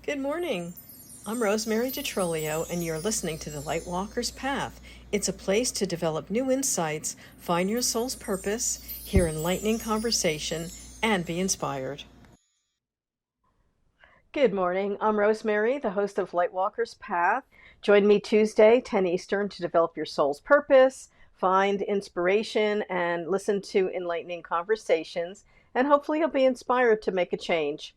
Good morning. I'm Rosemary DiTrolio, and you're listening to The Lightwalker's Path. It's a place to develop new insights, find your soul's purpose, hear enlightening conversation, and be inspired. Good morning. I'm Rosemary, the host of Lightwalker's Path. Join me Tuesday, 10 Eastern, to develop your soul's purpose, find inspiration, and listen to enlightening conversations. And hopefully, you'll be inspired to make a change.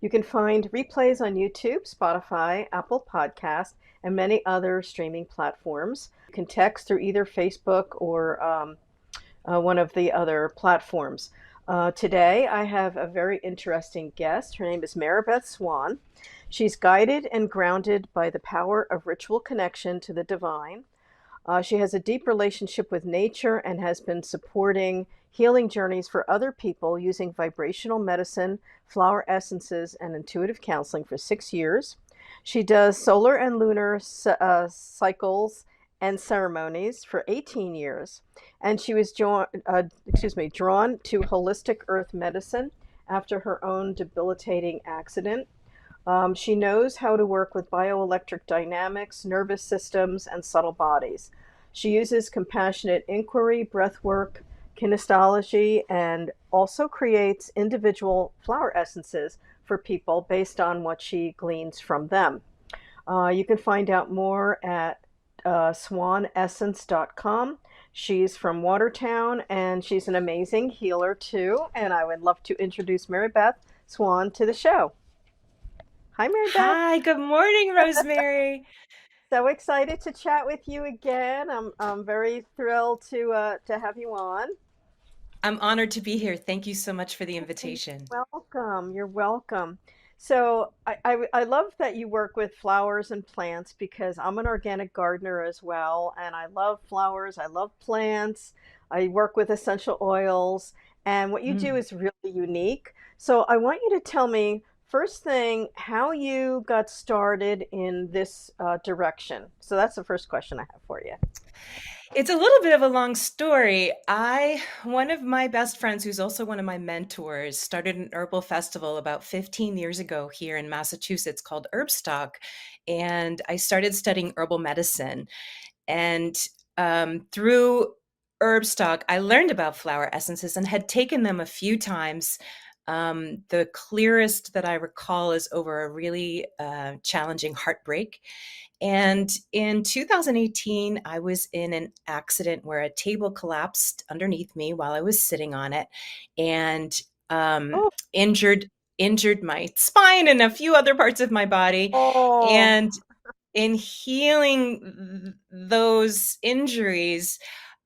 You can find replays on YouTube, Spotify, Apple Podcast, and many other streaming platforms. You can text through either Facebook or one of the other platforms. Today, I have a very interesting guest. Her name is Maribeth Swan. She's guided and grounded by the power of ritual connection to the divine. She has a deep relationship with nature and has been supporting healing journeys for other people using vibrational medicine, flower essences, and intuitive counseling for 6 years. She does solar and lunar cycles and ceremonies for 18 years. And she was drawn to holistic earth medicine after her own debilitating accident. She knows how to work with bioelectric dynamics, nervous systems, and subtle bodies. She uses compassionate inquiry, breath work, kinesiology, and also creates individual flower essences for people based on what she gleans from them. You can find out more at swanessence.com. She's from Watertown and she's an amazing healer too. And I would love to introduce Maribeth Swan to the show. Hi, Maribeth. Hi, good morning, Rosemary. So excited to chat with you again. I'm very thrilled to have you on. I'm honored to be here. Thank you so much for the invitation. Welcome. You're welcome. So I love that you work with flowers and plants because I'm an organic gardener as well, and I love flowers. I love plants. I work with essential oils, and what you do Mm. is really unique. So I want you to tell me first thing how you got started in this direction. So that's the first question I have for you. It's a little bit of a long story. One of my best friends, who's also one of my mentors, started an herbal festival about 15 years ago here in Massachusetts called Herbstock. And I started studying herbal medicine. And through Herbstock, I learned about flower essences and had taken them a few times. The clearest that I recall is over a really challenging heartbreak. And in 2018, I was in an accident where a table collapsed underneath me while I was sitting on it and Oh, injured my spine and a few other parts of my body. oh, And in healing those injuries,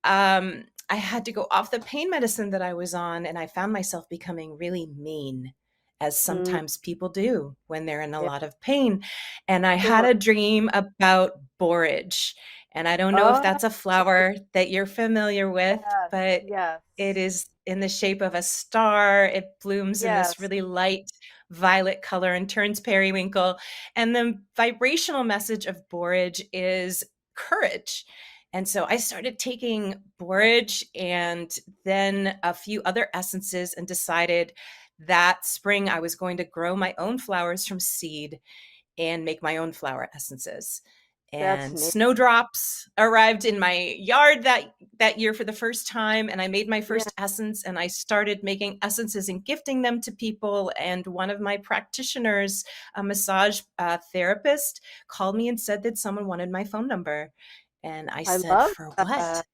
I had to go off the pain medicine that I was on, and I found myself becoming really mean, as mm, sometimes people do when they're in a yeah, lot of pain. And I had sure. a dream about borage. And I don't know if Oh, that's a flower that you're familiar with, yes, but yes, it is in the shape of a star. It blooms in this yes. really light violet color and turns periwinkle. And the vibrational message of borage is courage. And so I started taking borage and then a few other essences and decided that spring I was going to grow my own flowers from seed and make my own flower essences. That's And neat. snowdrops arrived in my yard that year for the first time, and I made my Yeah, first essence, and I started making essences and gifting them to people. And one of my practitioners, a massage therapist, called me and said that someone wanted my phone number. And I I said, love "For what?" that.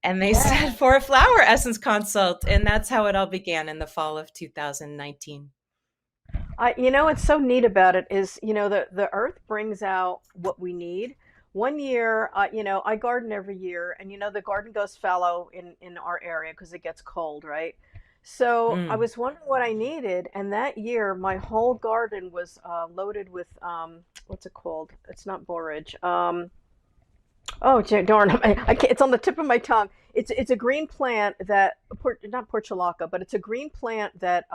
And they Yeah. said, "For a flower essence consult." And that's how it all began in the fall of 2019. What's so neat about it is, the earth brings out what we need. One year, I garden every year, and the garden goes fallow in our area because it gets cold, right? So I Mm. was wondering what I needed, and that year my whole garden was loaded with what's it called? It's not borage. Oh, darn! I can't, it's on the tip of my tongue. It's a green plant that not portulaca, but it's a green plant that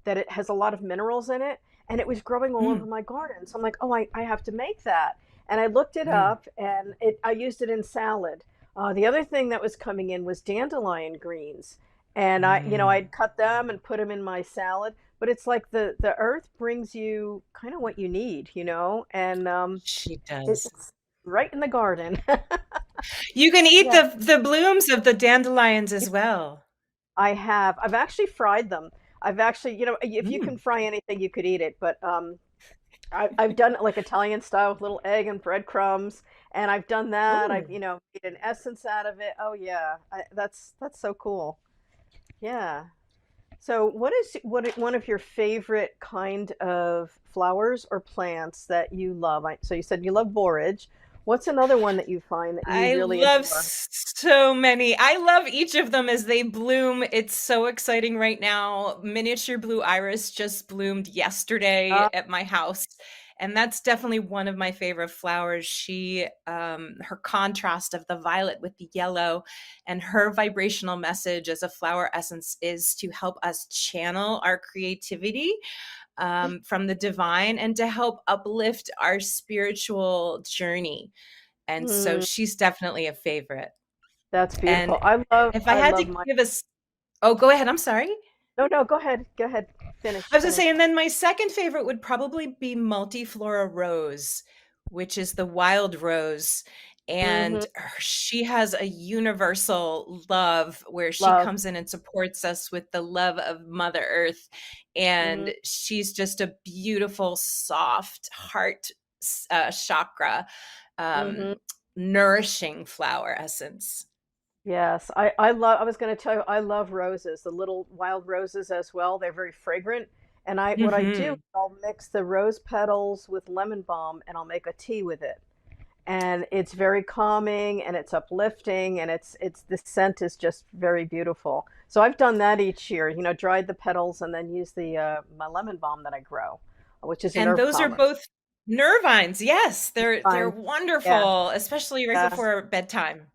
it has a lot of minerals in it, and it was growing all over Mm. my garden. So I'm like, oh, I have to make that, and I looked it Mm. up, and I used it in salad. The other thing that was coming in was dandelion greens, and Mm. I'd cut them and put them in my salad. but it's like the earth brings you kind of what you need, and She does. it's right in the garden. You can eat Yeah. the blooms of the dandelions as well. I have. I've actually fried them. I've actually, if you can Mm. fry anything, you could eat it. But I've done it like Italian style with little egg and breadcrumbs, and I've done that. I've, Ooh. made an essence out of it. Oh yeah, that's so cool. Yeah. So, one of your favorite kind of flowers or plants that you love? So you said you love borage. What's another one that you find that you I really love adore? so many. I love each of them as they bloom. It's so exciting right now. Miniature blue iris just bloomed yesterday Uh, at my house, and that's definitely one of my favorite flowers. Her contrast of the violet with the yellow, and her vibrational message as a flower essence is to help us channel our creativity from the divine and to help uplift our spiritual journey. And so mm, she's definitely a favorite. that's And beautiful. I love if I I had to love my. give us Oh, go ahead, I'm sorry. No, no, go ahead. Go ahead. I Finish, was gonna say, finish. and then my second favorite would probably be Multiflora Rose, which is the wild rose. Mm-hmm. And she has a universal love where she Love. comes in and supports us with the love of Mother Earth. Mm-hmm. And she's just a beautiful, soft heart chakra, Mm-hmm. um, nourishing flower essence. Yes, I love. I was going to tell you, I love roses, the little wild roses as well. They're very fragrant. And what I do, Hmm. I'll mix the rose petals with lemon balm, and I'll make a tea with it. And it's very calming, and it's uplifting, and it's the scent is just very beautiful. So I've done that each year. Dried the petals and then use the my lemon balm that I grow, which is a And nerve those are calmer. both nervines. Yes, they're Fine. Yeah. wonderful, especially right Yes. before bedtime.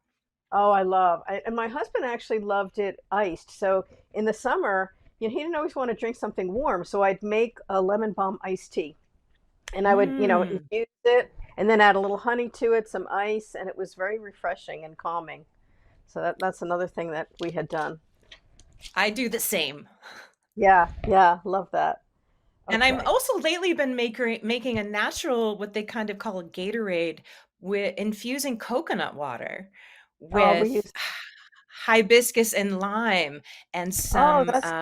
Oh, and my husband actually loved it iced. So in the summer, he didn't always want to drink something warm. So I'd make a lemon balm iced tea, and I would, Mm, infuse it, and then add a little honey to it, some ice, and it was very refreshing and calming. So that's another thing that we had done. I do the same. Yeah, yeah, love that. And I'm Okay. also lately been making a natural, what they kind of call a Gatorade, with infusing coconut water Oh, we with use. hibiscus and lime and Oh, some that's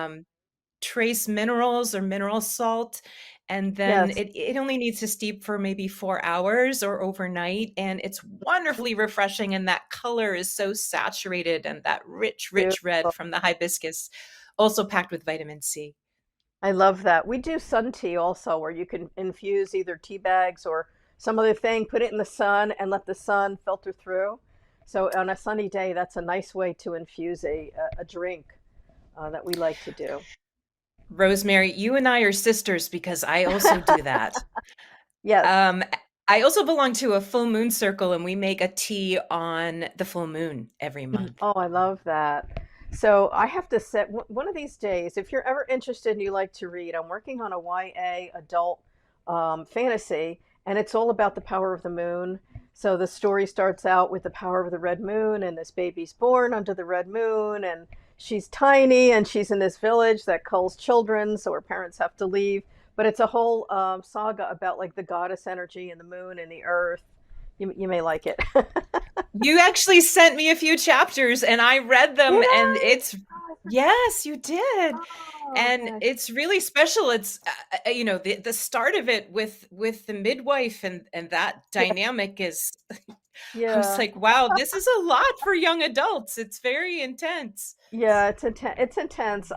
trace minerals or mineral salt. And then yes. it only needs to steep for maybe 4 hours or overnight. And it's wonderfully refreshing. And that color is so saturated and that rich, rich red Beautiful. from the hibiscus, also packed with vitamin C. I love that. We do sun tea also, where you can infuse either tea bags or some other thing, put it in the sun, and let the sun filter through. So on a sunny day, that's a nice way to infuse a drink that we like to do. Rosemary, you and I are sisters because I also do that. Yes. Um, I also belong to a full moon circle, and we make a tea on the full moon every month. Oh, I love that. So I have to set one of these days, if you're ever interested and you like to read, I'm working on a YA adult fantasy, and it's all about the power of the moon. So the story starts out with the power of the red moon, and this baby's born under the red moon, and she's tiny, and she's in this village that culls children, so her parents have to leave. But it's a whole saga about like the goddess energy and the moon and the earth. You may like it. You actually sent me a few chapters and I read them, Did and I? it's Oh, I forgot. yes, you did. Oh And gosh. it's really special. It's the start of it with the midwife and that Yeah. dynamic is I was Yeah. like, wow, this is a lot for young adults. It's very intense. Yeah, it's intense. It's intense.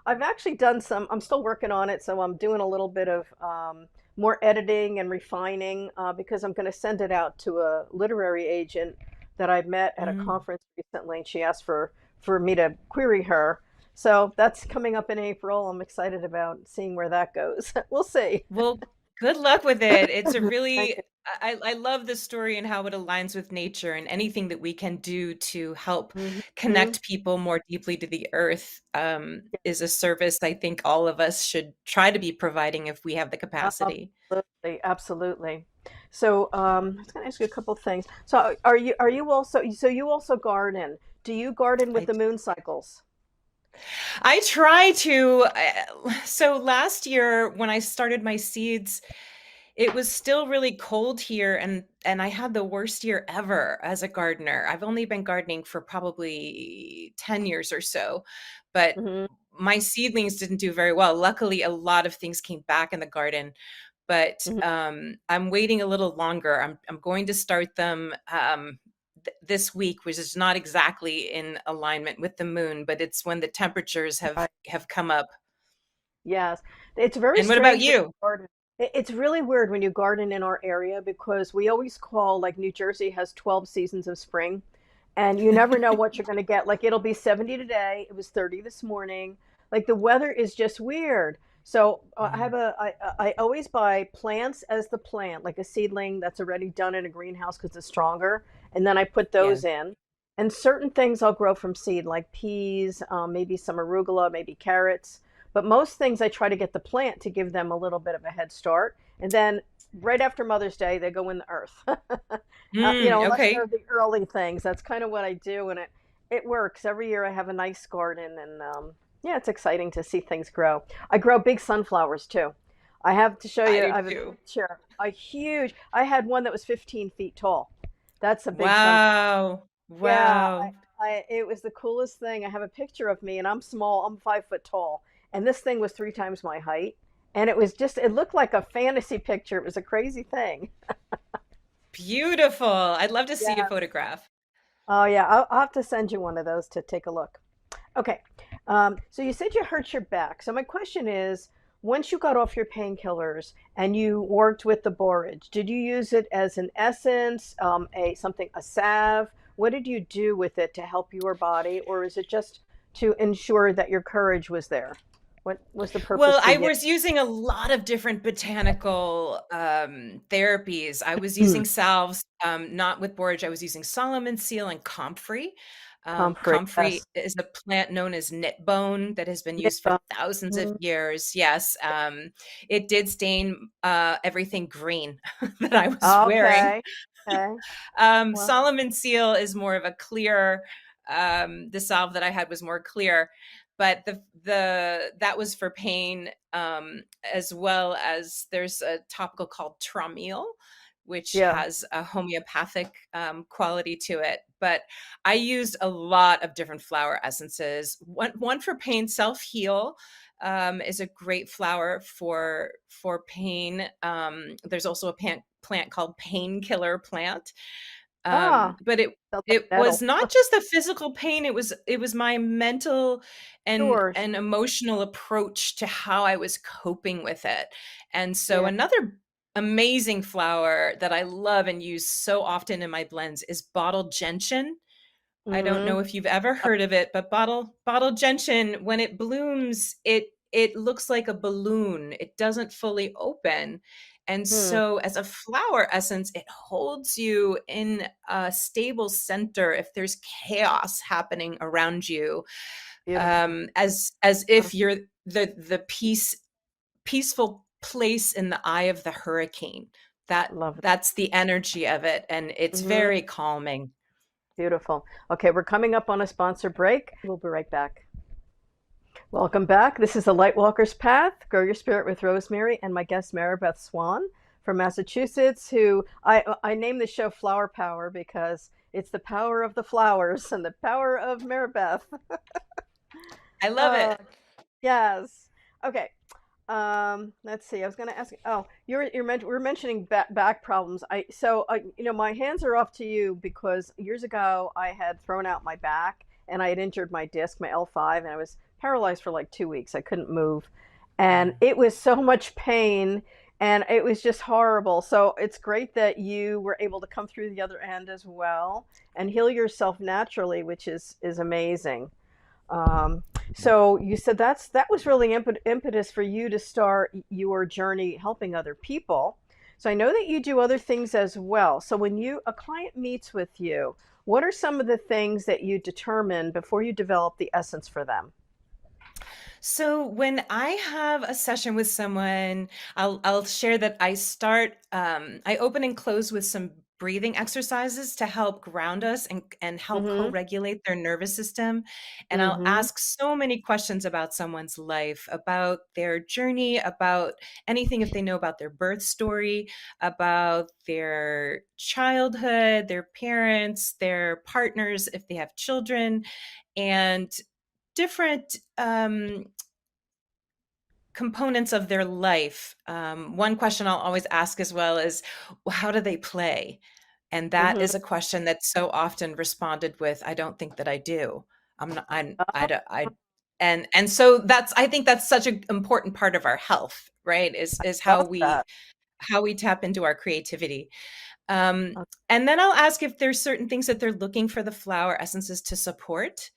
I've actually done some. I'm still working on it, so I'm doing a little bit of more editing and refining because I'm going to send it out to a literary agent that I met at a Mm. conference recently, and she asked for me to query her. So that's coming up in April. I'm excited about seeing where that goes. We'll see. Well, good luck with it. It's a Thank really you. I love the story and how it aligns with nature, and anything that we can do to help Hmm. connect people more deeply to the earth is a service I think all of us should try to be providing if we have the capacity. Absolutely, absolutely. So, I was going to ask you a couple things. So, are you also so you also garden? Do you garden with I the moon cycles? I try to. So last year when I started my seeds, it was still really cold here and I had the worst year ever as a gardener. I've only been gardening for probably 10 years or so, but Hmm. my seedlings didn't do very well. Luckily, a lot of things came back in the garden, but Hmm. I'm waiting a little longer. I'm going to start them this week, which is not exactly in alignment with the moon, but it's when the temperatures Right. have come up. Yes, it's very And what about strange when you? you garden. It's really weird when you garden in our area because we always call, like, New Jersey has 12 seasons of spring, and you never know what you're going to get. Like, it'll be 70 today. It was 30 this morning. Like, the weather is just weird. So Mm. I always buy plants as the plant, like a seedling that's already done in a greenhouse because it's stronger, and then I put Yeah. those in. And certain things I'll grow from seed, like peas, maybe some arugula, maybe carrots. But most things I try to get the plant to give them a little bit of a head start. And then right after Mother's Day, they go in the earth. Unless they're Okay. the early things. That's kind of what I do. And it works. Every year I have a nice garden. And yeah, it's exciting to see things grow. I grow big sunflowers too. I have to show I you, do I have a too. picture. I had one that was 15 feet tall. That's a big sunflower. Wow. Yeah, Wow. it was the coolest thing. I have a picture of me, and I'm small. I'm 5 foot tall, and this thing was 3 times my height. And it looked like a fantasy picture. It was a crazy thing. Beautiful. I'd love to see a Yeah. photograph. Oh, yeah. I'll have to send you one of those to take a look. Okay. So you said you hurt your back. So my question is, once you got off your painkillers and you worked with the borage, did you use it as an essence, a salve? What did you do with it to help your body, or is it just to ensure that your courage was there? What was the purpose Well, for I you? was using a lot of different botanical therapies. I was Hmm. using salves, not with borage. I was using Solomon seal and comfrey. Comfrey, Comfrey yes. is a plant known as knitbone that has been Nip used for bone. thousands of Mhm. years. Yes, it did stain everything green that I was wearing. Okay. Okay. Well, Solomon seal is more of a clear. The salve that I had was more clear, but the that was for pain, as well as there's a topical called Traumeel, which yeah. has a homeopathic quality to it. But I used a lot of different flower essences. One for pain, self heal. Is a great flower for pain. There's also a plant called painkiller plant, Ah, but it felt like it was metal. not just the physical pain, it was my mental Sure. and emotional approach to how I was coping with it. And so Yeah. another amazing flower that I love and use so often in my blends is bottle gentian. I don't Hmm. know if you've ever heard of it, but bottle gentian, when it blooms, it looks like a balloon. It doesn't fully open. And Hmm. so as a flower essence, it holds you in a stable center if there's chaos happening around you. Beautiful. As Uh, if you're the peaceful place in the eye of the hurricane. Love that. That's the energy of it, and it's Hmm. very calming. Beautiful. Okay, we're coming up on a sponsor break. We'll be right back. Welcome back. This is the Lightwalker's Path. Grow Your Spirit with Rosemary, and my guest Maribeth Swan from Massachusetts. Who I named the show Flower Power because it's the power of the flowers and the power of Maribeth. I love Uh, it. yes. Okay. Let's see. I was going to ask. Oh, we're mentioning back problems. My hands are off to you because years ago I had thrown out my back and I had injured my disc, my L5, and I was paralyzed for like 2 weeks. I couldn't move, and Mm. it was so much pain, and it was just horrible. So it's great that you were able to come through the other end as well and heal yourself naturally, which is amazing. Um, so you said that was really impetus for you to start your journey helping other people. So I know that you do other things as well. So when a client meets with you, what are some of the things that you determine before you develop the essence for them? So when I have a session with someone, I'll share that I open and close with some breathing exercises to help ground us and help Mhm. co-regulate their nervous system. And I'll Mhm. ask so many questions about someone's life, about their journey, about anything if they know about their birth story, about their childhood, their parents, their partners, if they have children, and different components of their life. One question I'll always ask as well is, well, how do they play? And that Mhm. is a question that's so often responded with, I don't think that I do. I'm not, I, don't- and so I think that's such an important part of our health, right? Is Love that. how we tap into our creativity. Um, and then I'll ask if there's certain things that they're looking for the flower essences to support.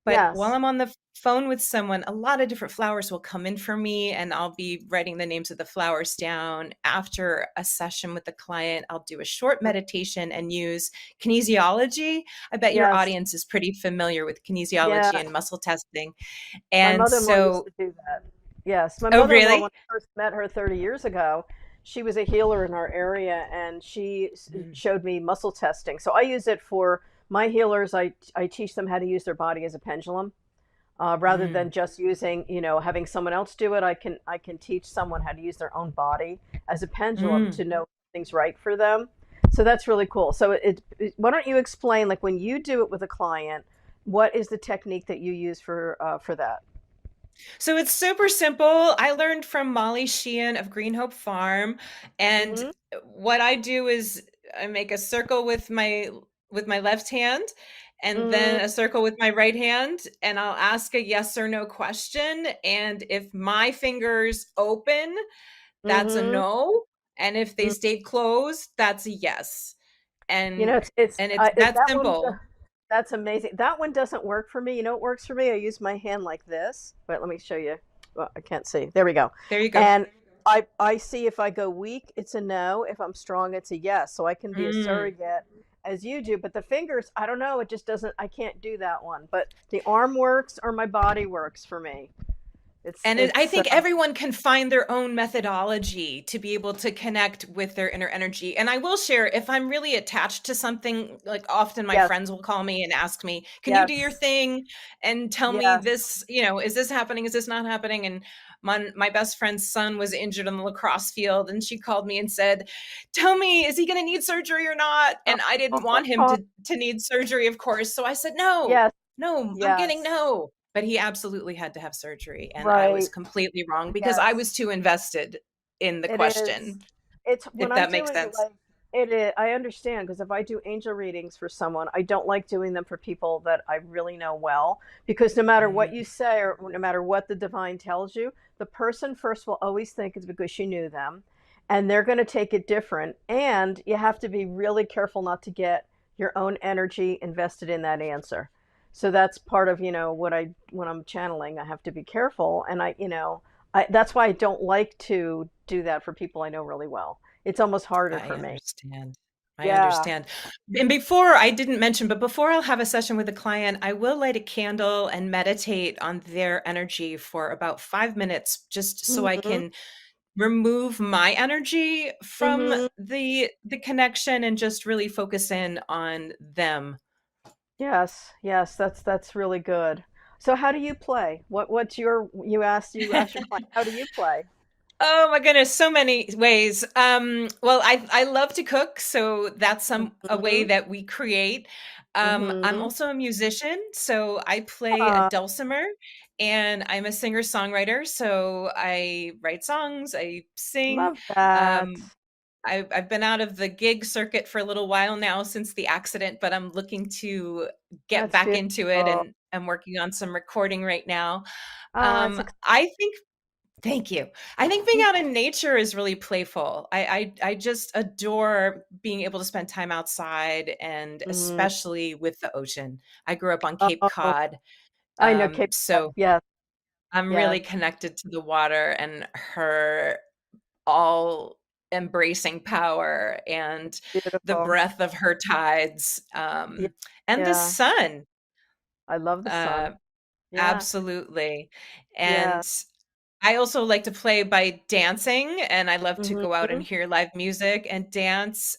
But while Yes. I'm on the phone with someone, a lot of different flowers will come in for me, and I'll be writing the names of the flowers down. After a session with the client, I'll do a short meditation and use kinesiology. I bet your Yes. audience is pretty familiar with kinesiology Yeah. and muscle testing. My And mother-in-law used so, to do that. Yes, my oh, mother-in-law, when really? I first met her 30 years ago, she was a healer in our area, and she Mm, showed me muscle testing. So I use it for my healers. I teach them how to use their body as a pendulum, rather than mm, just using, having someone else do it. I can teach someone how to use their own body as a pendulum mm. to know things right for them. So that's really cool. So why don't you explain, like when you do it with a client, what is the technique that you use for that? So it's super simple. I learned from Molly Sheehan of Green Hope Farm, and Mhm. what I do is I make a circle with my left hand and Mhm. then a circle with my right hand, and I'll ask a yes or no question, and if my fingers open, that's a Mhm. no, and if they Mm. stay closed, that's a yes. You And know, it's it that that one simple. that's amazing. That one doesn't work for me. You know what works for me? I use my hand like this. But let me show you. Well, I can't see. There we go. There you go. And I see if I go weak, it's a no. If I'm strong, it's a yes. So I can be a Mm. surrogate as you do. But the fingers, I don't know. It just doesn't. I can't do that one. But the arm works or my body works for me. It's And I it's. think everyone can find their own methodology to be able to connect with their inner energy. And I will share, if I'm really attached to something, like often my Yes. friends will call me and ask me, can you do your Yes. thing and tell me Yes. this, is this happening? Is this not happening? And my best friend's son was injured on the lacrosse field, and she called me and said, tell me, is he going to need surgery or not? And I didn't want him to need surgery, of course. So I said, no, Yes. no, I'm getting Yes. no. But he absolutely had to have surgery, and I was Right. completely wrong because I was Yes. too invested in the It is. question, It's when if I'm that makes doing sense. like it is, I understand because if I do angel readings for someone, I don't like doing them for people that I really know well because no matter what you Mm, say or no matter what the divine tells you, the person first will always think it's because you knew them and they're going to take it different. And you have to be really careful not to get your own energy invested in that answer. So that's part of, when I'm channeling, I have to be careful. And that's why I don't like to do that for people I know really well. It's almost harder I for me. understand. I Yeah. understand. And before I didn't mention, but before I'll have a session with a client, I will light a candle and meditate on their energy for about 5 minutes just so I Mhm. can remove my energy from Mhm. the connection and just really focus in on them. Yes. Yes, that's really good. So how do you play? What's your you asked your client, how do you play? Oh my goodness, so many ways. Well, I love to cook, so that's a way Mhm. that we create. I'm Mhm. also a musician, so I play a Ah, dulcimer, and I'm a singer-songwriter, so I write songs, I sing. love that. Um, I've been out of the gig circuit for a little while now since the accident, but I'm looking to get That's back into it, beautiful. and I'm working on some recording right now. Ah, it's I think Thank you. I think being out in nature is really playful. I just adore being able to spend time outside, and Mhm. especially with the ocean. I grew up on Cape Oh, Cod, I know Cape Cod. so Yes. I'm Yes. really connected to the water and her all embracing power and the Beautiful. breath of her tides, Yeah. and the Yeah. sun. I love the Uh, sun. Yeah. Absolutely. And Yeah. I also like to play by dancing, and I love to go out and Hmm. hear live music and dance.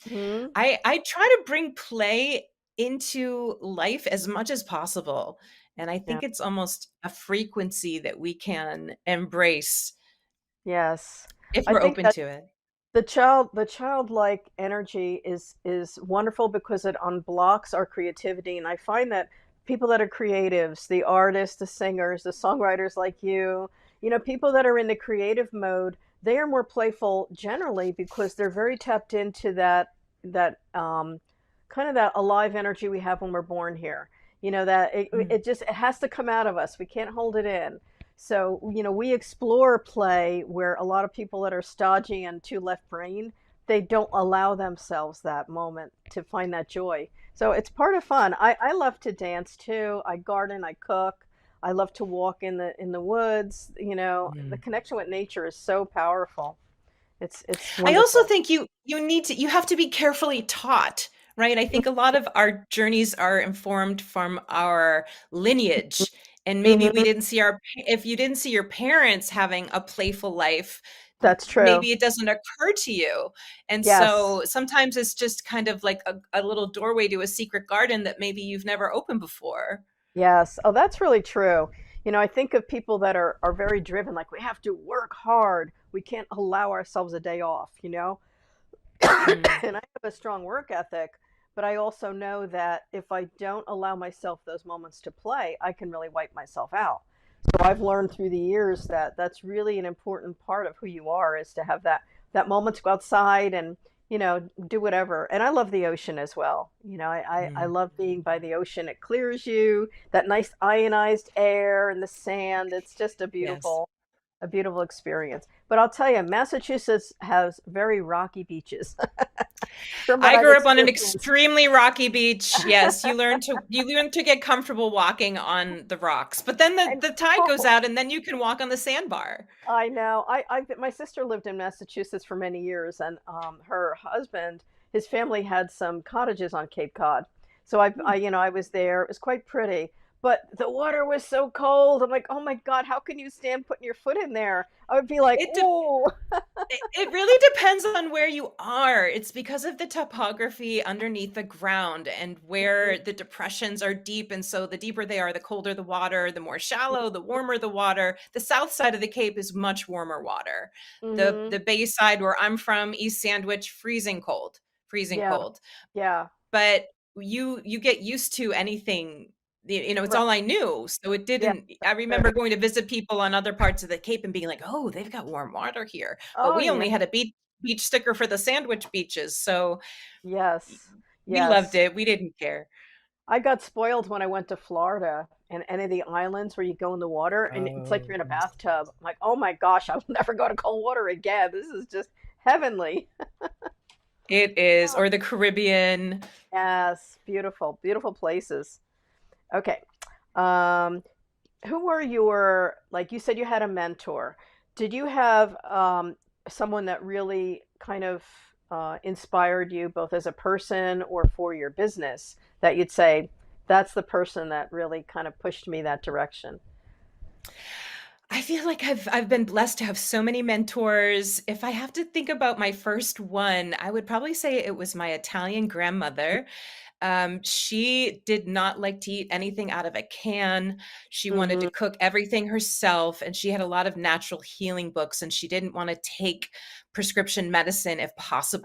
Hmm. I try to bring play into life as much as possible, and I Yeah. think it's almost a frequency that we can embrace Yes. if I we're think open that to it. the childlike energy is wonderful because it unblocks our creativity, and I find that people that are creatives, the artists, the singers, the songwriters like people that are in the creative mode, they are more playful generally because they're very tapped into that kind of that alive energy we have when we're born here. That Mm. it has to come out of us. We can't hold it in. So, we explore play where a lot of people that are stodgy and too left brain, they don't allow themselves that moment to find that joy. So it's part of fun. I love to dance too. I garden, I cook. I love to walk in the woods. The Mm. connection with nature is so powerful. It's I also wonderful. think you have to be carefully taught, right? I think a lot of our journeys are informed from our lineage, and maybe we Hmm. didn't see our if you didn't see your parents having a playful life, That's true. maybe it doesn't occur to you. And Yes. so sometimes it's just kind of like a little doorway to a secret garden that maybe you've never opened before. Yes. Oh, that's really true. I think of people that are very driven, like we have to work hard. We can't allow ourselves a day off. Mm. And I have a strong work ethic, but I also know that if I don't allow myself those moments to play, I can really wipe myself out. So I've learned through the years that that's really an important part of who you are is to have that moment to go outside and do whatever. And I love the ocean as well. I Mm. love being by the ocean. It clears you, that nice ionized air and the sand. It's just a Yes. beautiful experience. But I'll tell you, Massachusetts has very rocky beaches from what I I've grew up on an experienced. extremely rocky beach. Yes, you learn to get comfortable walking on the rocks. But then the, And the tide goes oh, out and then you can walk on the sandbar. I know. My sister lived in Massachusetts for many years, and her husband, his family had some cottages on Cape Cod. So I was there. It was quite pretty, but the water was so cold. I'm like, oh my God, how can you stand putting your foot in there? I would be like, It de- oh, it really depends on where you are. It's because of the topography underneath the ground and where the depressions are deep. And so the deeper they are, the colder the water, the more shallow, the warmer the water. The south side of the Cape is much warmer water. The mm-hmm. the bay side where I'm from, East Sandwich, freezing cold, freezing Yeah, cold. yeah, But you get used to anything, it's right, all I knew, so it yeah, didn't I that's remember true. going to visit people on other parts of the Cape and being like, "Oh, they've got warm water here," but Oh we yeah, only had a beach sticker for the sandwich beaches, so y yes, we loved yes. it, we didn't care. I got spoiled when I went to Florida and any of the islands where you go in the water and it's like Oh, you're in a bathtub. I'm like, oh my gosh, I will never go to cold water again. This is just heavenly. it is, or the Caribbean. Yes, beautiful, beautiful places. Okay. Um, who were your, like you said, you had a mentor. Did you have someone that really kind of inspired you both as a person or for your business that you'd say, that's the person that really kind of pushed me that direction? I feel like I've been blessed to have so many mentors. If I have to think about my first one, I would probably say it was my Italian grandmother. She did not like to eat anything out of a can. She wanted to Mm-hmm. cook everything herself, and she had a lot of natural healing books, and she didn't want to take prescription medicine if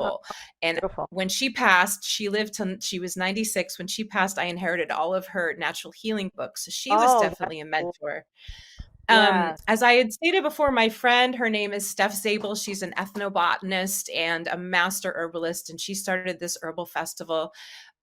Oh, possible. And beautiful. when she passed, she lived till she was 96. When she passed, I inherited all of her natural healing books. So she was Oh, that's definitely a cool. mentor. Yes. As I had stated before, my friend, her name is Steph Zabel. She's an ethnobotanist and a master herbalist, and she started this herbal festival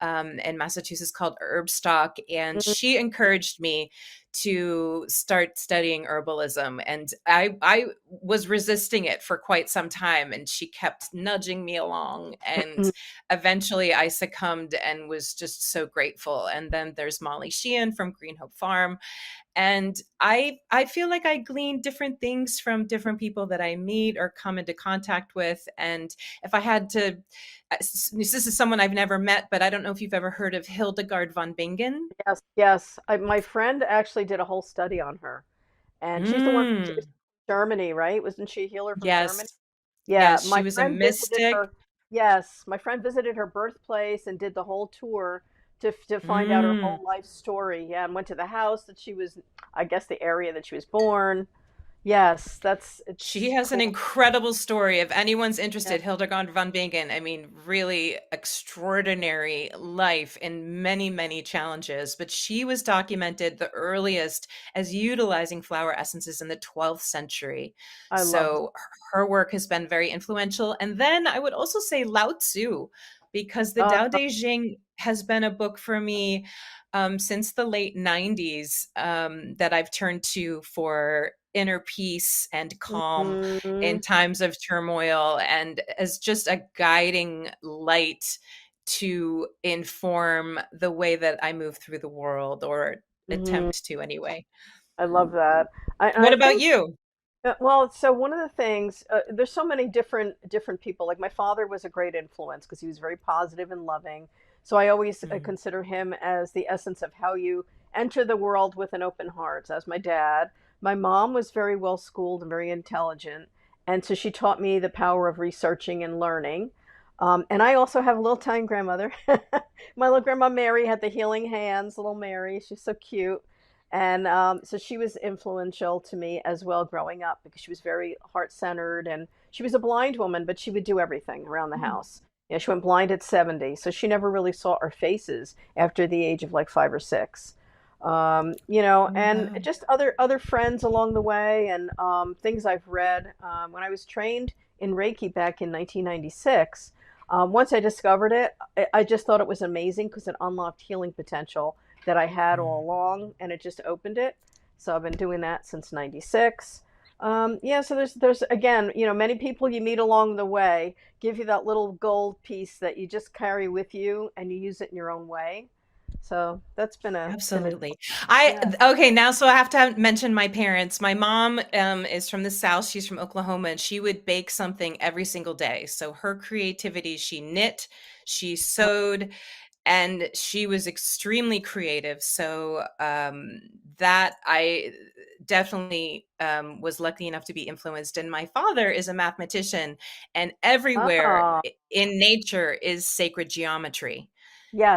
in Massachusetts called Herbstock. And Mhm. she encouraged me to start studying herbalism. And I was resisting it for quite some time, and she kept nudging me along. And eventually I succumbed and was just so grateful. And then there's Molly Sheehan from Green Hope Farm, and I feel like I glean different things from different people that I meet or come into contact with. And if I had to, this is someone I've never met, but I don't know if you've ever heard of Hildegard von Bingen. Yes, yes. My friend actually did a whole study on her, and she's the one she was Mm. from Germany, right? Wasn't she a healer from Germany? Yes. Yeah, Yes, she my was a friend visited mystic. her. Yes, my friend visited her birthplace and did the whole tour to find out her Mm. whole life story. Yeah, and went to the house that she was, I guess, the area that she was born. Yes, She it's has an cool. incredible story. If anyone's Yeah, interested, Hildegard von Bingen, I mean, really extraordinary life and many, many challenges. But she was documented the earliest as utilizing flower essences in the 12th century. I love. So her work has been very influential. And then I would also say Lao Tzu, because the Uh, Tao Te Ching has been a book for me since the late 90s that I've turned to for inner peace and calm in mhm, times of turmoil and as just a guiding light to inform the way that I move through the world or mhm. attempt to anyway. I love that. What I about think. you? Well, so one of the things, there's so many different people. Like my father was a great influence because he was very positive and loving. So I always Mm, consider him as the essence of how you enter the world with an open heart. As my dad, my mom was very well schooled and very intelligent, and so she taught me the power of researching and learning. And I also have a little tiny grandmother. My little grandma Mary had the healing hands. Little Mary, she's so cute. And so she was influential to me as well growing up because she was very heart centered and she was a blind woman, but she would do everything around the mm. house. Yeah, she went blind at 70, so she never really saw our faces after the age of like 5 or 6. Oh, And wow. just other friends along the way and things I've read. When I was trained in Reiki back in 1996, once I discovered it, I just thought it was amazing because it unlocked healing potential that I had all Mm. along, and it just opened it. So I've been doing that since '96. Yeah, so there's again, many people you meet along the way give you that little gold piece that you just carry with you, and you use it in your own way. So that's been a Absolutely. I yeah. okay, now so I have to mention my parents. My mom is from the South. She's from Oklahoma and she would bake something every single day. So her creativity, she knit, she sewed, and she was extremely creative. So that I definitely was lucky enough to be influenced. And my father is a mathematician, and everywhere Oh, in nature is sacred geometry.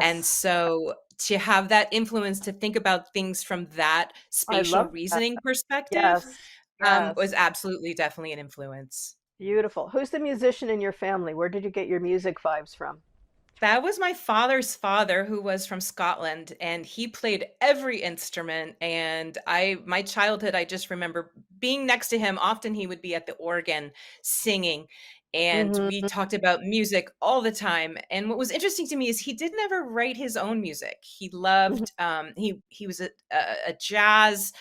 And yes, so to have that influence to think about things from that I spatial love that. reasoning perspective Yes, was yes, absolutely definitely an influence. beautiful. Who's the musician in your family? Where did you get your music vibes from? That was my father's father, who was from Scotland, and he played every instrument. And my childhood, I just remember being next to him. Often he would be at the organ singing, and we Hmm. talked about music all the time. And what was interesting to me is he didn't ever write his own music. He loved, he was a jazz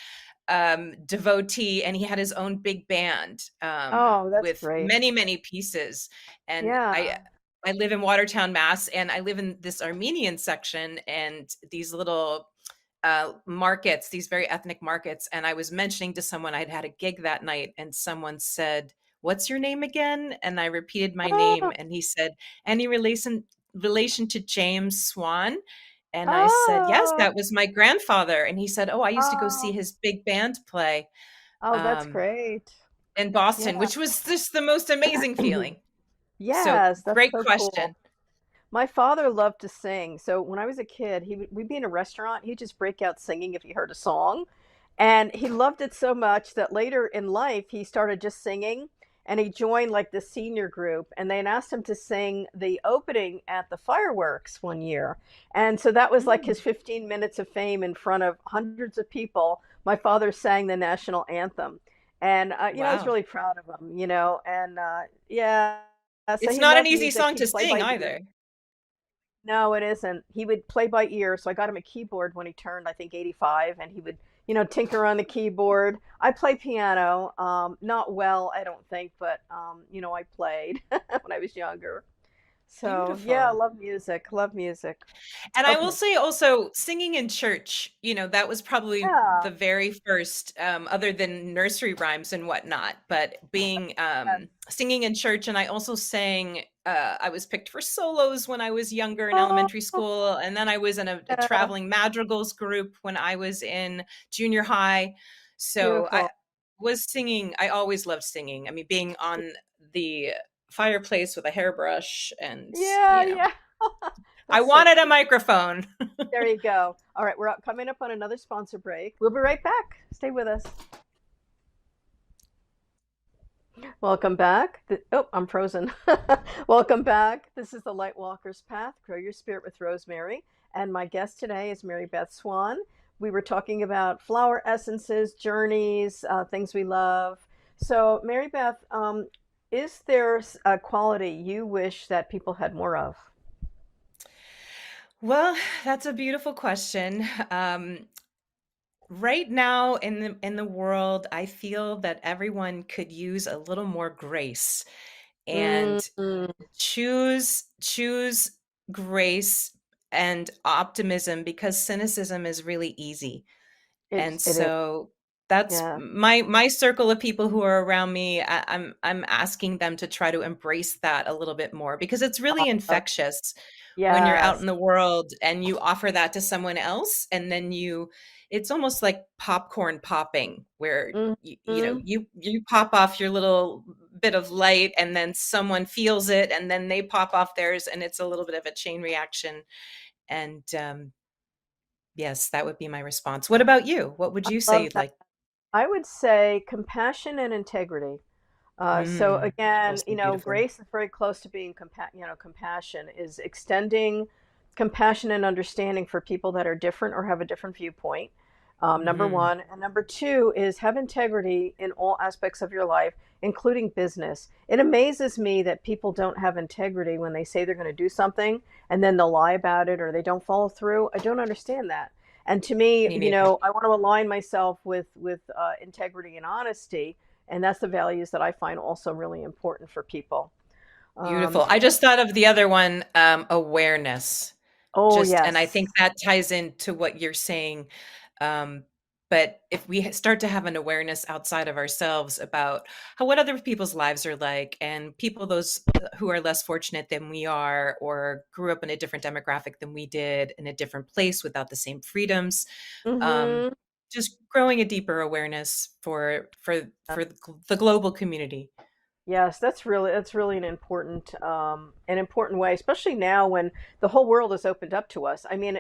devotee, and he had his own big band Oh, that's with great. many, many pieces. And Yeah. I live in Watertown, Mass, and I live in this Armenian section and these little markets, these very ethnic markets. And I was mentioning to someone I'd had a gig that night, and someone said, "What's your name again?" And I repeated my name, Oh, and he said, "Any relation to James Swan?" And I said, "Yes, oh, that was my grandfather." And he said, "Oh, I used to go see oh, his big band play oh, that's um, great. in Boston," Yeah. which was just the most amazing feeling. So Yes, that's great so cool. question. My father loved to sing. So when I was a kid, we'd be in a restaurant, he'd just break out singing if he heard a song. And he loved it so much that later in life, he started just singing and he joined like the senior group and they asked him to sing the opening at the fireworks one year. And so that was like his Mm, 15 minutes of fame in front of hundreds of people. My father sang the national anthem. And, I was wow. really proud of him, and yeah, so It's he not an loved easy music. song He'd to play sing by ear. either. No, it isn't. He would play by ear, so I got him a keyboard when he turned, I think, 85, and he would, tinker on the keyboard. I play piano, not well, I don't think, but I played when I was younger. So, yeah, I Beautiful. love music. Love music. And I will Okay. say also singing in church, that was probably Yeah. the very first, other than nursery rhymes and whatnot, but being Yes. singing in church. And I also sang, I was picked for solos when I was younger in Oh, elementary school. And then I was in a yeah. traveling madrigals group when I was in junior high. So Beautiful. was singing. I always loved singing. I mean, being on the fireplace with a hairbrush and, Yeah, yeah. I That's so wanted a cute. microphone. There you go. All right, coming up on another sponsor break. We'll be right back. Stay with us. Welcome back. Oh, I'm frozen. Welcome back. This is the Lightwalker's Path. Grow your spirit with Rosemary. And my guest today is Mary Beth Swan. We were talking about flower essences, journeys, things we love. So, Mary Beth, is there a quality you wish that people had more of? Well, that's a beautiful question. Right now in the world, I feel that everyone could use a little more grace and Mm, choose grace and optimism because cynicism is really easy. And it is. so that's Yeah. my circle of people who are around me. I'm asking them to try to embrace that a little bit more because it's really Uh, infectious when you're out yes. in the world and you offer that to someone else, and then it's almost like popcorn popping where Hmm. you pop off your little bit of light and then someone feels it and then they pop off theirs, and it's a little bit of a chain reaction. And yes, that would be my response. What about you? What would you say Love you'd that. like? I would say compassion and integrity. So Mm, again, also beautiful. grace is very close to being compassion is extending compassion and understanding for people that are different or have a different viewpoint. Number Mhm. one, and number two is have integrity in all aspects of your life, including business. It amazes me that people don't have integrity when they say they're going to do something and then they'll lie about it or they don't follow through. I don't understand that. And to me, Me neither. I want to align myself with integrity and honesty, and that's the values that I find also really important for people. Beautiful. So, I just thought of the other one, awareness. oh Just and I yes. think that ties into what you're saying. Um, but if we start to have an awareness outside of ourselves about what other people's lives are like, and people those who are less fortunate than we are, or grew up in a different demographic than we did, in a different place without the same freedoms, um, Hmm. just growing a deeper awareness for the global community. Yes, that's really an important way, especially now when the whole world is opened up to us. I mean,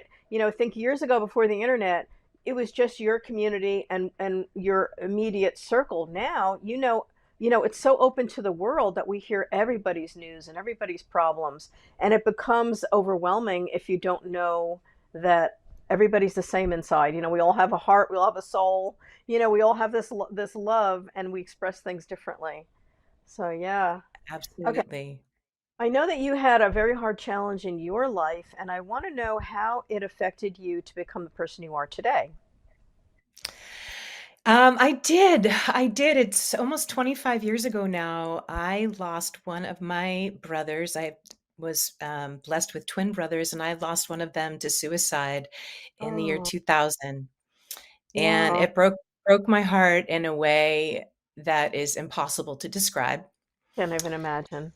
think years ago before the internet, it was just your community and your immediate circle. Now, it's so open to the world that we hear everybody's news and everybody's problems, and it becomes overwhelming if you don't know that everybody's the same inside. We all have a heart, we all have a soul. We all have this love, and we express things differently. So yeah. Okay. Absolutely. I know that you had a very hard challenge in your life, and I want to know how it affected you to become the person you are today. I did. I did. It's almost 25 years ago now. I lost one of my brothers. I was blessed with twin brothers, and I lost one of them to suicide in the year Oh, 2000. And wow. it broke my heart in a way that is impossible to describe. Can't even imagine.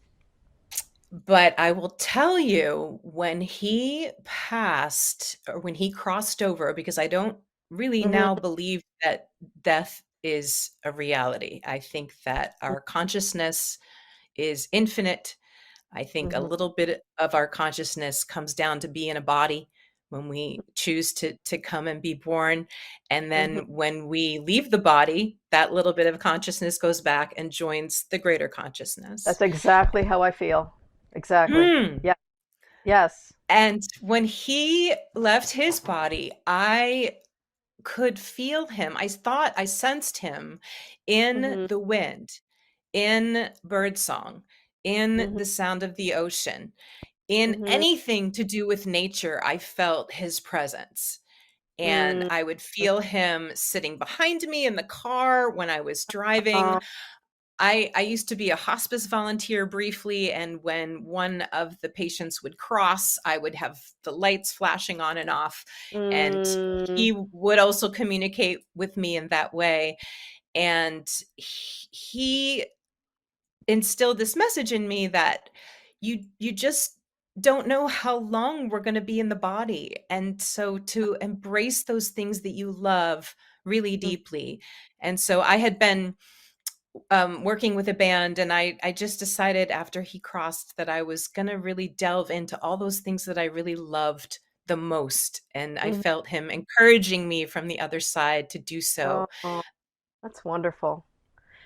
But I will tell you, when he passed or when he crossed over, because I don't really now Hmm. believe that death is a reality. I think that our consciousness is infinite. I think a Hmm. little bit of our consciousness comes down to be in a body when we choose to come and be born. And Hmm. then when we leave the body, that little bit of consciousness goes back and joins the greater consciousness. That's exactly how I feel. Exactly. Hmm. Yeah. Yes. And when he left his body, I could feel him. I sensed him in Hmm. the wind, in birdsong, in Hmm. the sound of the ocean, in Hmm. anything to do with nature. I felt his presence. And Hmm. I would feel him sitting behind me in the car when I was driving. I used to be a hospice volunteer briefly, and when one of the patients would cross, I would have the lights flashing on and off, and mm, he would also communicate with me in that way. And he instilled this message in me that you just don't know how long we're going to be in the body, and so to embrace those things that you love really Mm. deeply. And so I had been working with a band, and I just decided after he crossed that I was going to really delve into all those things that I really loved the most. And I Mhm. felt him encouraging me from the other side to do so. Oh, that's wonderful.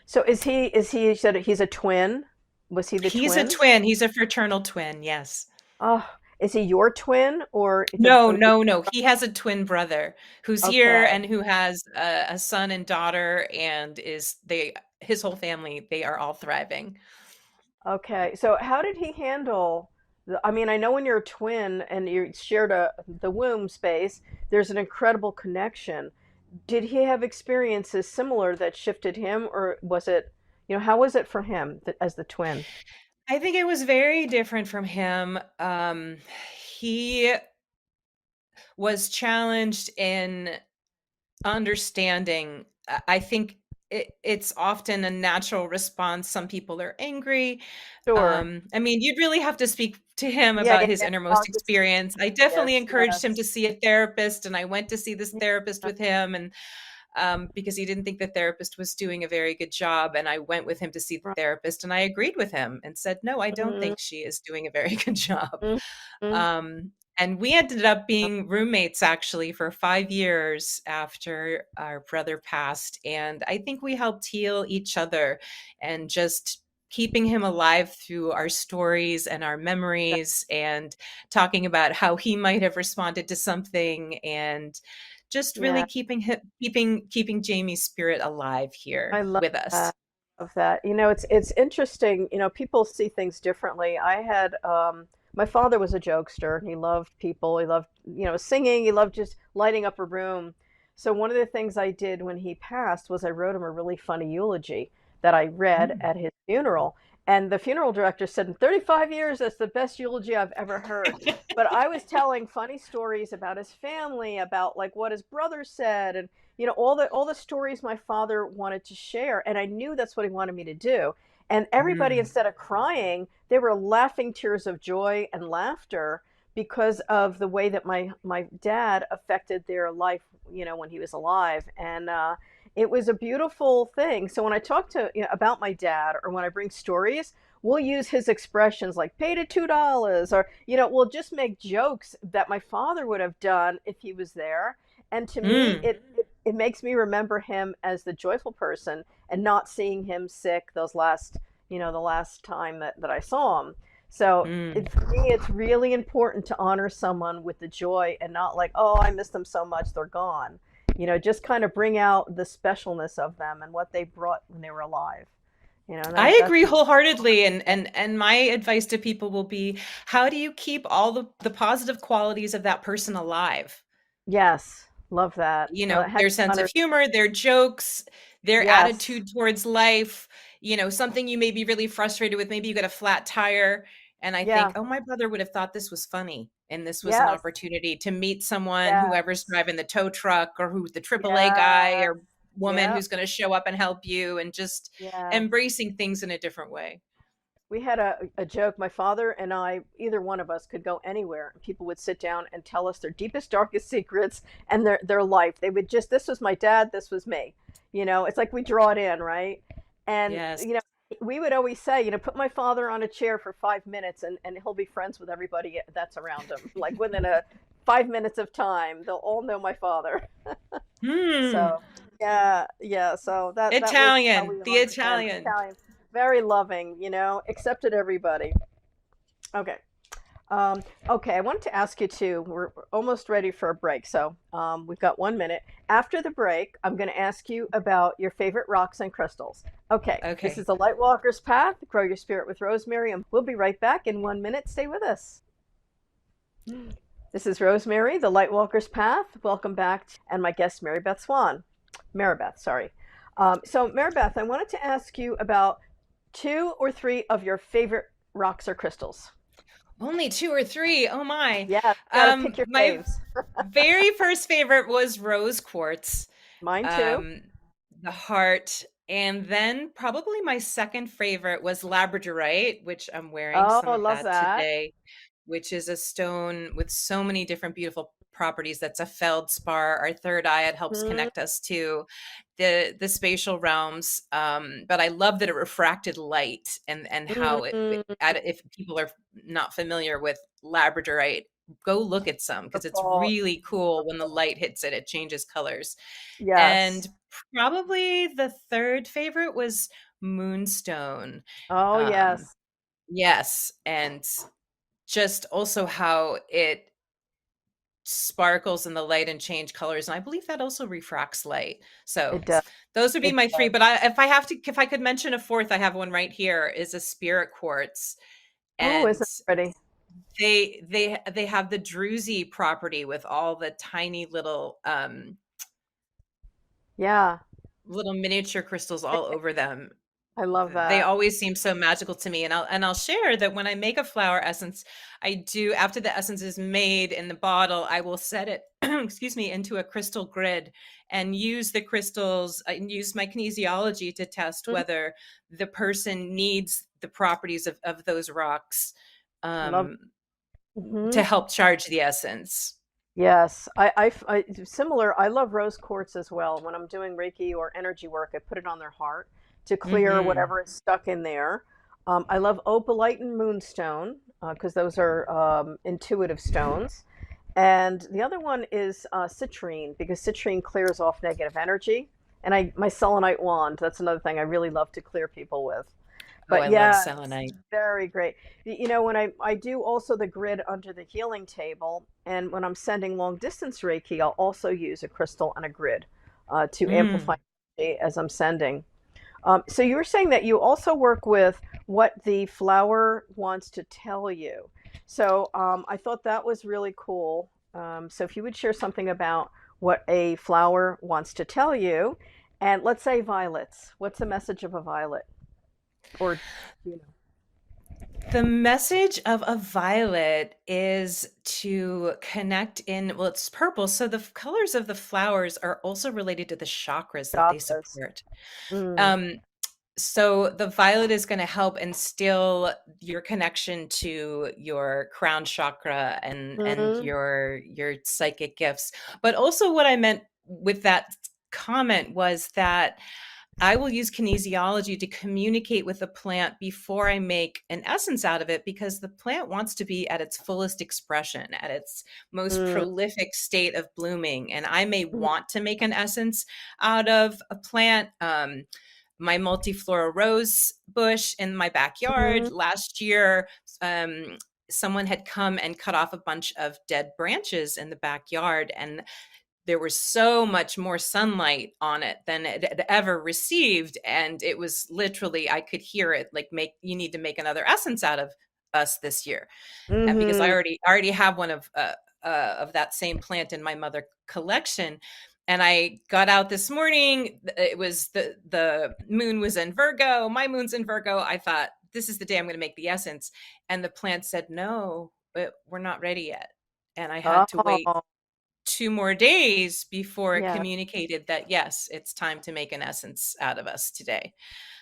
So is he, you said he's a twin? Was he the He's a twin? twin. He's a fraternal twin. Yes. Oh, is he your twin or No, the no, no. He has a twin brother who's here okay. and who has a son and daughter, and his whole family, they are all thriving. Okay. So how did he handle I mean, I know when you're a twin and you shared the womb space, there's an incredible connection. Did he have experiences similar that shifted him, or was it, how was it for him as the twin? I think it was very different from him. He was challenged in understanding. I think it's often a natural response. Some people are angry. Sure. I mean, you'd really have to speak to him Yeah, about yeah, his yeah. innermost experience. I definitely Yes, encouraged him yes. to see a therapist, and I went to see this Yeah. therapist with him, and because he didn't think the therapist was doing a very good job. And I went with him to see the Right. therapist, and I agreed with him and said, "No, I don't Mm, think she is doing a very good job." mm, mm. And we ended up being roommates actually for 5 years after our brother passed. And I think we helped heal each other and just keeping him alive through our stories and our memories and talking about how he might have responded to something, and just really Yeah, keeping Jamie's spirit alive I here love with us. that. Love that. It's interesting. People see things differently. I had my father was a jokester, and he loved people. He loved, singing. He loved just lighting up a room. So one of the things I did when he passed was I wrote him a really funny eulogy that I read Mm. at his funeral. And the funeral director said, in 35 years, that's the best eulogy I've ever heard. But I was telling funny stories about his family, about like what his brother said, and all the stories my father wanted to share, and I knew that's what he wanted me to do. And everybody, Mm. instead of crying, they were laughing tears of joy and laughter because of the way that my dad affected their life, when he was alive. And it was a beautiful thing. So when I talk to, about my dad, or when I bring stories, we'll use his expressions like "paid at $2," or we'll just make jokes that my father would have done if he was there. And to me, Mm. it makes me remember him as the joyful person, and not seeing him sick the last time that I saw him. So Mm. for me, it's really important to honor someone with the joy, and not like, oh, I miss them so much, they're gone. Just kind of bring out the specialness of them and what they brought when they were alive. I That's agree wholeheartedly, and my advice to people will be, how do you keep all the positive qualities of that person alive? yes, love that. You know, How do their you sense of honor? humor, their jokes, their Yes, attitude towards life, something you may be really frustrated with, maybe you get a flat tire, and I think, yeah, "Oh, my brother would have thought this was funny, and this was an yes, opportunity to meet someone, whoever's yes, driving the tow truck or who's the AAA guy yeah, or woman yeah, who's gonna show up and help you," and just yes. embracing things in a different way. We had a joke. My father and I, either one of us, could go anywhere, and people would sit down and tell us their deepest, darkest secrets and their life. They would just, this was my dad, this was me. It's like we draw it in, right? And Yes. we would always say, put my father on a chair for 5 minutes, and he'll be friends with everybody that's around him. Like within a 5 minutes of time, they'll all know my father. Hmm. So yeah, yeah. So that was how we Italian, the honored him. Italian. Italian, very loving. Accepted everybody. Okay. Okay, I wanted to ask you too. We're almost ready for a break, so we've got 1 minute. After the break, I'm going to ask you about your favorite rocks and crystals. Okay, this is Okay. the Lightwalker's Path. Grow your spirit with Rosemary, and we'll be right back in 1 minute. Stay with us. This is Rosemary, the Lightwalker's Path. Welcome back, and my guest, Mary Beth Swan. Maribeth, sorry. So, Maribeth, I wanted to ask you about two or three of your favorite rocks or crystals. Only 2 or 3. Oh my. Yeah, got to pick your My faves. very first favorite was rose quartz, Mine too. um, the heart, and then probably my second favorite was labradorite, which I'm wearing Oh, some I of love that that. today. which is a stone with so many different beautiful properties. That's a feldspar, our third eye. It helps Mm, connect us to the spatial realms. But I love that it refracted light, and how mm, if people are not familiar with labradorite, go look at some because it's purple. really cool. When the light hits it, it changes colors. And Yes. probably the third favorite was moonstone. Oh, Um, yes. yes, and just also how it sparkles in the light and change colors, and I believe that also refracts light. So It does. those would be It my three, does. but if I could mention a fourth, I have one right here, is a spirit quartz. Oh, And isn't it pretty? they have the druzy property with all the tiny Yeah. little miniature crystals all over them. I love They that. always seem so magical to me, and I'll share that when I make a flower essence, I do, after the essence is made in the bottle, I will set it excuse me, into a crystal grid and use the crystals and use my kinesiology to test Mhm. whether the person needs the properties of those rocks, Love. um, Hmm. to help charge the essence. Yes, similar. I love rose quartz as well. When I'm doing Reiki or energy work, I put it on their heart to clear Hmm. whatever is stuck in there. I love opalite and moonstone because those are intuitive stones. And the other one is citrine because citrine clears off negative energy. And my selenite wand, that's another thing I really love to clear people with. Oh, But I love yeah, selenite. very great. You know, when I do also the grid under the healing table, and when I'm sending long distance Reiki, I'll also use a crystal and a grid to amplify Mm. energy as I'm sending. So you were saying that you also work with what the flower wants to tell you. So I thought that was really cool. So if you would share something about what a flower wants to tell you, and let's say violets. What's the message of a violet? Or you know. The message of a violet is to connect in, well, it's purple. So the colors of the flowers are also related to the chakras that they Chakras. support. Mm. Um, so the violet is going to help instill your connection to your crown chakra and Mhm. your psychic gifts. But also what I meant with that comment was that I will use kinesiology to communicate with the plant before I make an essence out of it, because the plant wants to be at its fullest expression, at its most Mm. prolific state of blooming. And I may Mhm. want to make an essence out of a plant. My multiflora rose bush in my backyard Mhm. last year. Um, Someone had come and cut off a bunch of dead branches in the backyard, and there was so much more sunlight on it than it had ever received, and it was literally, I could hear it like, make you need to make another essence out of us this year. And because Mhm. I already have one of that same plant in my mother collection. And I got out this morning, it was the moon was in Virgo, my moon's in Virgo. I thought, this is the day I'm going to make the essence, and the plant said, no, we're not ready yet. And I had to wait Oh, 2 more days before it yeah. communicated that, yes, it's time to make an essence out of us today.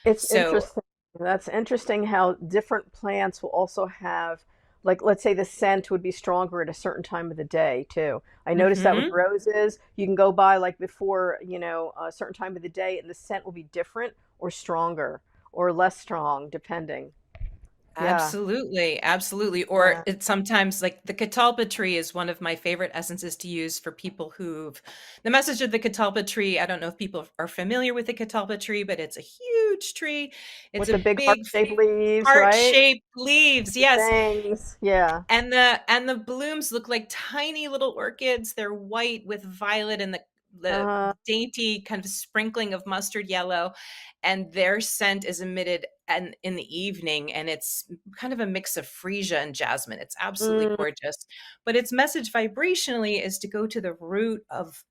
It's So, interesting. That's interesting how different plants will also have, like, let's say the scent would be stronger at a certain time of the day, too. I noticed that with mhm, roses. You can go by, like, before, a certain time of the day, and the scent will be different or stronger or less strong, depending. Yeah. absolutely, absolutely. Or Yeah. it's sometimes like the catalpa tree is one of my favorite essences to use for people who've, the message of the catalpa tree. I don't know if people are familiar with the catalpa tree, but it's a huge tree. It's With a the big big heart-shaped leaves, right? heart-shaped leaves. The Yes. fangs. Yeah. And the blooms look like tiny little orchids. They're white with violet and the Uh, dainty kind of sprinkling of mustard yellow, and their scent is emitted and in the evening, and it's kind of a mix of freesia and jasmine. It's absolutely mm, gorgeous. But its message vibrationally is to go to the root of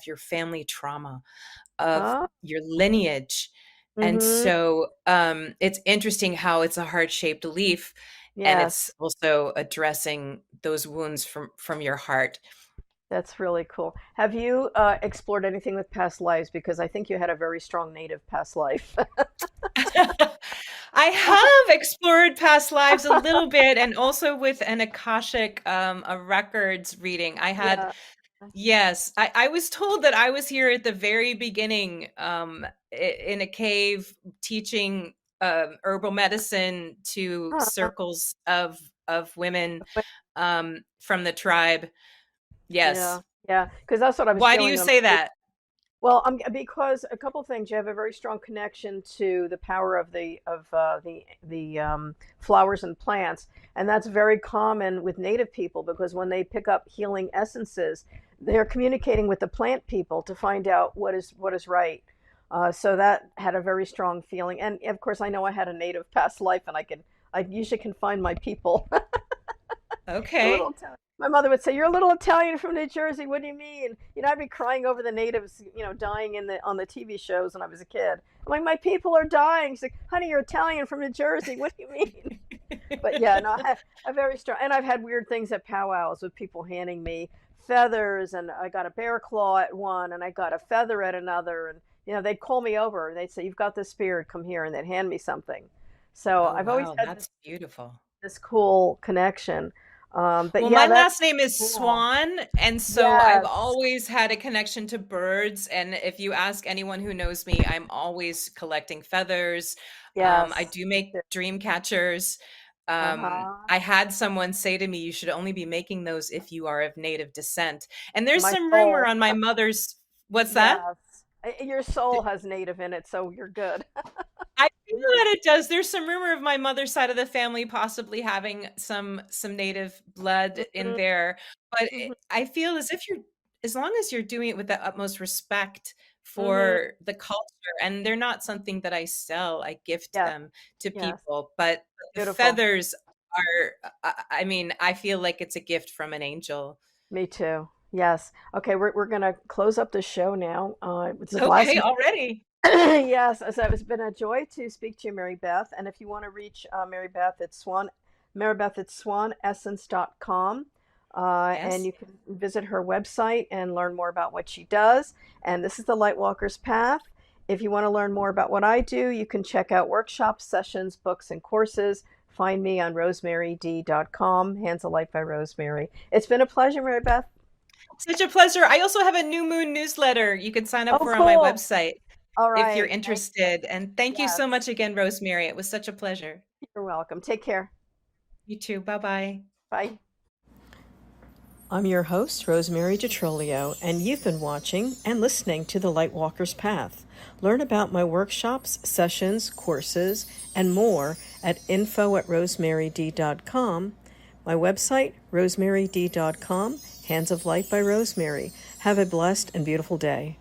your family trauma, of oh, your lineage. And mm-hmm. so it's interesting how it's a heart-shaped leaf, and it's Yes. also addressing those wounds from your heart. That's really cool. Have you explored anything with past lives? Because I think you had a very strong native past life. I have explored past lives a little bit, and also with an Akashic, a records reading. I had, Yeah. yes, I was told that I was here at the very beginning, in a cave teaching herbal medicine to Huh. circles of women from the tribe. Yeah. Yes. Yeah. Because that's what I was Why do you feeling on. say that? Well, because a couple things. You have a very strong connection to the power of the flowers and plants, and that's very common with Native people because when they pick up healing essences, they're communicating with the plant people to find out what is right. So that had a very strong feeling, and of course, I know I had a Native past life, and I usually can find my people. A little Okay. Italian. My mother would say, "You're a little Italian from New Jersey. What do you mean?" I'd be crying over the natives, dying in the on the TV shows when I was a kid. I'm like, "My people are dying." She's like, "Honey, you're Italian from New Jersey. What do you mean?" But yeah, no, I have a very strong, and I've had weird things at powwows with people handing me feathers, and I got a bear claw at one, and I got a feather at another, and they'd call me over, and they'd say, "You've got the spirit, come here," and they'd hand me something. So Oh, I've always wow, had that's beautiful. this cool connection. But Well, yeah, my that's last name is cool. Swan, and so I've Yes, always had a connection to birds. And if you ask anyone who knows me, I'm always collecting feathers. I yes. do make dream catchers. Uh-huh. I had someone say to me, "You should only be making those if you are of native descent." And there's My some rumor soul. on my mother's. What's that? Yes. Your soul has native in it, so you're good. I feel that it does. There's some rumor of my mother's side of the family possibly having some native blood in Mhm, there, but mhm, I feel as if you're, as long as you're doing it with the utmost respect mhm. for the culture, and they're not something that I sell, I gift Yes, them to yes. people, but the Beautiful. feathers are, I mean, I feel like it's a gift from an angel. Me too. Yes. Okay, we're gonna close up the show now. It's the last. Okay, already. Yes, so it's been a joy to speak to you, Mary Beth. And if you want to reach Mary Beth at swanessence.com. And Yes. you can visit her website and learn more about what she does. And this is the Lightwalker's Path. If you want to learn more about what I do, you can check out workshops, sessions, books, and courses. Find me on rosemaryd.com, Hands of Light by Rosemary. It's been a pleasure, Mary Beth. Such a pleasure. I also have a new moon newsletter you can sign up Oh, for on my cool. website All if you're right. Thank you. interested. And thank you so Yes. much again, Rosemary. It was such a pleasure. You're welcome. Take care. You too. Bye bye. Bye. I'm your host, Rosemary DiTrolio, and you've been watching and listening to The Lightwalker's Path. Learn about my workshops, sessions, courses, and more at info@rosemaryd.com. My website, rosemaryd.com, Hands of Light by Rosemary. Have a blessed and beautiful day.